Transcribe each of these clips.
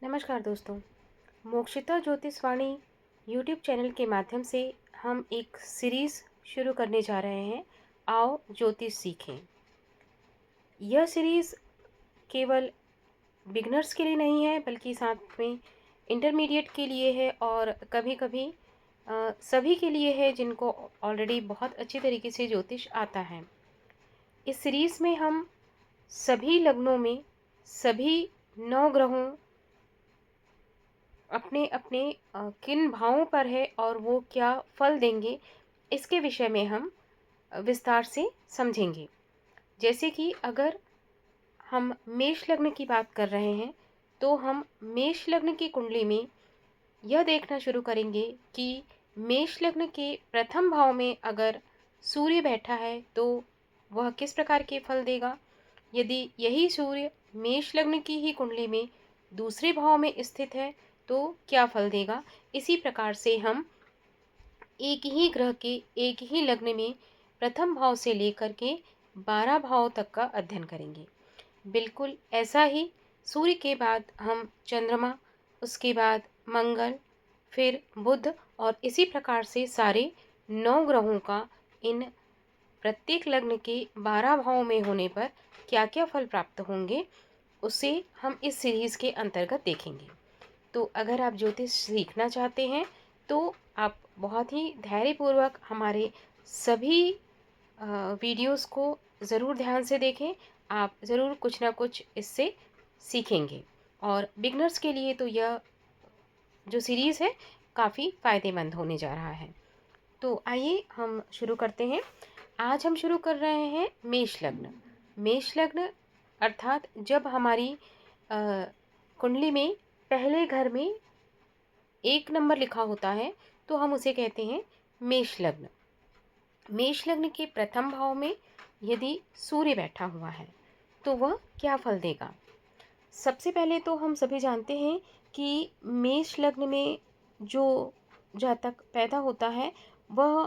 नमस्कार दोस्तों। Mokshita ज्योतिषवाणी YouTube channel के माध्यम से हम एक सीरीज़ शुरू करने जा रहे हैं। आओ ज्योतिष सीखें। यह सीरीज़ केवल बिगनर्स के लिए नहीं है, बल्कि साथ में इंटरमीडिएट के लिए है और कभी कभी सभी के लिए है जिनको ऑलरेडी बहुत अच्छी तरीके से ज्योतिष आता है। इस सीरीज़ में हम सभी लग्नों में सभी 9 ग्रहों अपने अपने किन भावों पर है और वो क्या फल देंगे, इसके विषय में हम विस्तार से समझेंगे। जैसे कि अगर हम मेष लग्न की बात कर रहे हैं, तो हम मेष लग्न की कुंडली में यह देखना शुरू करेंगे कि मेष लग्न के प्रथम भाव में अगर सूर्य बैठा है तो वह किस प्रकार के फल देगा। यदि यही सूर्य मेष लग्न की ही कुंडली में दूसरे भाव में स्थित है तो क्या फल देगा। इसी प्रकार से हम एक ही ग्रह के एक ही लग्न में प्रथम भाव से लेकर के 12 भाव तक का अध्ययन करेंगे। बिल्कुल ऐसा ही सूर्य के बाद हम चंद्रमा, उसके बाद मंगल, फिर बुध और इसी प्रकार से सारे 9 ग्रहों का इन प्रत्येक लग्न के 12 भाव में होने पर क्या क्या फल प्राप्त होंगे, उसे हम इस सीरीज़ के अंतर्गत देखेंगे। तो अगर आप ज्योतिष सीखना चाहते हैं तो आप बहुत ही धैर्यपूर्वक हमारे सभी वीडियोस को ज़रूर ध्यान से देखें। आप ज़रूर कुछ ना कुछ इससे सीखेंगे और बिगनर्स के लिए तो यह जो सीरीज़ है काफ़ी फ़ायदेमंद होने जा रहा है। तो आइए हम शुरू करते हैं। आज हम शुरू कर रहे हैं मेष लग्न। मेष लग्न अर्थात जब हमारी कुंडली में पहले घर में 1 नंबर लिखा होता है तो हम उसे कहते हैं मेष लग्न। मेष लग्न के प्रथम भाव में यदि सूर्य बैठा हुआ है तो वह क्या फल देगा। सबसे पहले तो हम सभी जानते हैं कि मेष लग्न में जो जातक पैदा होता है वह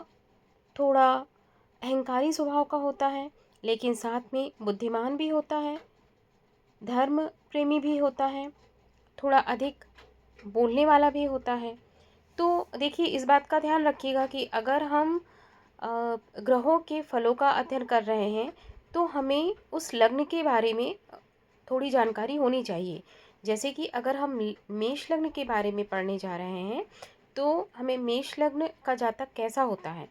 थोड़ा अहंकारी स्वभाव का होता है, लेकिन साथ में बुद्धिमान भी होता है, धर्म प्रेमी भी होता है, थोड़ा अधिक बोलने वाला भी होता है। तो देखिए, इस बात का ध्यान रखिएगा कि अगर हम ग्रहों के फलों का अध्ययन कर रहे हैं तो हमें उस लग्न के बारे में थोड़ी जानकारी होनी चाहिए। जैसे कि अगर हम मेष लग्न के बारे में पढ़ने जा रहे हैं तो हमें मेष लग्न का जातक कैसा होता है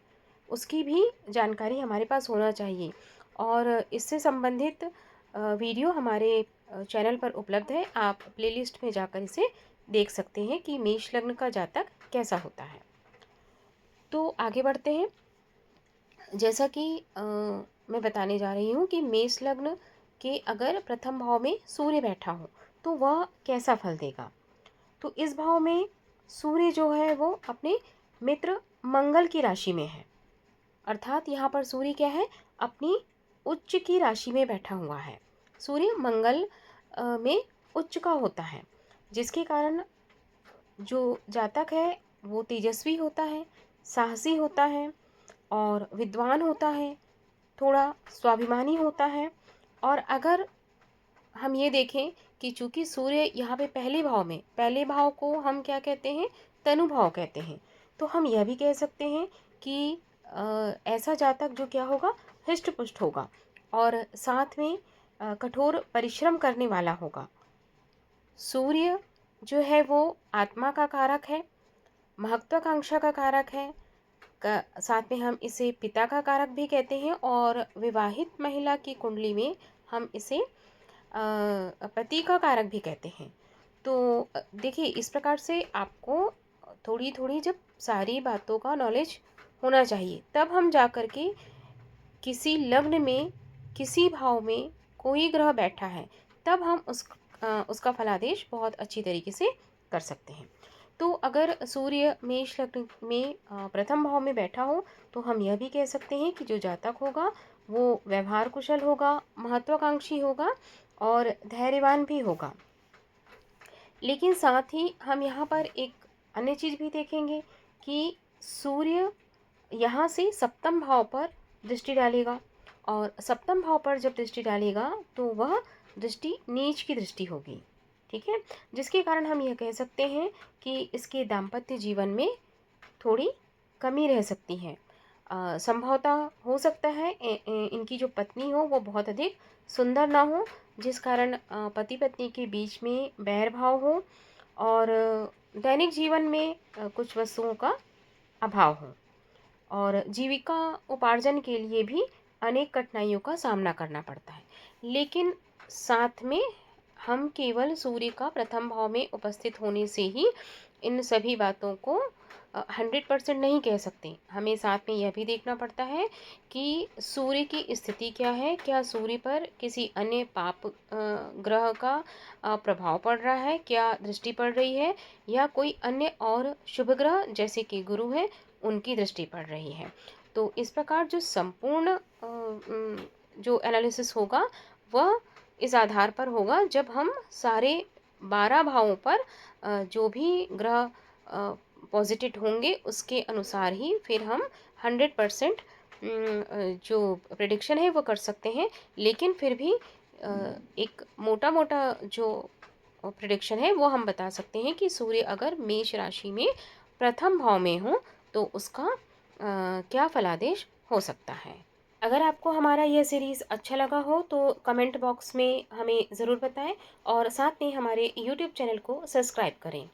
उसकी भी जानकारी हमारे पास होना चाहिए। और इससे संबंधित वीडियो हमारे चैनल पर उपलब्ध है। आप प्लेलिस्ट में जाकर इसे देख सकते हैं कि मेष लग्न का जातक कैसा होता है। तो आगे बढ़ते हैं। जैसा कि मैं बताने जा रही हूँ कि मेष लग्न के अगर प्रथम भाव में सूर्य बैठा हो तो वह कैसा फल देगा। तो इस भाव में सूर्य जो है वो अपने मित्र मंगल की राशि में है, अर्थात यहाँ पर सूर्य क्या है, अपनी उच्च की राशि में बैठा हुआ है। सूर्य मंगल में उच्च का होता है, जिसके कारण जो जातक है वो तेजस्वी होता है, साहसी होता है और विद्वान होता है, थोड़ा स्वाभिमानी होता है। और अगर हम ये देखें कि चूंकि सूर्य यहाँ पे पहले भाव में, पहले भाव को हम क्या कहते हैं, तनु भाव कहते हैं, तो हम यह भी कह सकते हैं कि ऐसा जातक जो क्या होगा, हृष्ट पुष्ट होगा और साथ में कठोर परिश्रम करने वाला होगा। सूर्य जो है वो आत्मा का कारक है, महत्वाकांक्षा का कारक है, साथ में हम इसे पिता का कारक भी कहते हैं और विवाहित महिला की कुंडली में हम इसे पति का कारक भी कहते हैं। तो देखिए, इस प्रकार से आपको थोड़ी थोड़ी जब सारी बातों का नॉलेज होना चाहिए, तब हम जा कर के किसी लग्न में किसी भाव में कोई ग्रह बैठा है तब हम उसका फलादेश बहुत अच्छी तरीके से कर सकते हैं। तो अगर सूर्य मेष लग्न में प्रथम भाव में बैठा हो तो हम यह भी कह सकते हैं कि जो जातक होगा वो व्यवहार कुशल होगा, महत्वाकांक्षी होगा और धैर्यवान भी होगा। लेकिन साथ ही हम यहाँ पर एक अन्य चीज़ भी देखेंगे कि सूर्य यहाँ से सप्तम भाव पर दृष्टि डालेगा और सप्तम भाव पर जब दृष्टि डालेगा तो वह दृष्टि नीच की दृष्टि होगी। ठीक है? जिसके कारण हम यह कह सकते हैं कि इसके दाम्पत्य जीवन में थोड़ी कमी रह सकती है। संभवतः हो सकता है इनकी जो पत्नी हो वो बहुत अधिक सुंदर ना हो, जिस कारण पति-पत्नी के बीच में बैर भाव हो और दैनिक जीवन में कुछ वस्तुओं का अभाव हो और जीविका उपार्जन के लिए भी अनेक कठिनाइयों का सामना करना पड़ता है। लेकिन साथ में हम केवल सूर्य का प्रथम भाव में उपस्थित होने से ही इन सभी बातों को 100% नहीं कह सकते। हमें साथ में यह भी देखना पड़ता है कि सूर्य की स्थिति क्या है? क्या सूर्य पर किसी अन्य पाप ग्रह का प्रभाव पड़ रहा है? क्या दृष्टि पड़ रही है? या कोई अन्य और शुभ ग्रह जैसे कि गुरु हैं, उनकी दृष्टि पड़ रही है। तो इस प्रकार जो संपूर्ण जो एनालिसिस होगा वह इस आधार पर होगा जब हम सारे 12 भावों पर जो भी ग्रह पॉजिटिव होंगे उसके अनुसार ही फिर हम 100% जो प्रेडिक्शन है वो कर सकते हैं। लेकिन फिर भी एक मोटा-मोटा जो प्रेडिक्शन है वो हम बता सकते हैं कि सूर्य अगर मेष राशि में प्रथम भाव में हो तो उसका क्या फलादेश हो सकता है। अगर आपको हमारा यह सीरीज़ अच्छा लगा हो तो कमेंट बॉक्स में हमें ज़रूर बताएं और साथ में हमारे यूट्यूब चैनल को सब्सक्राइब करें।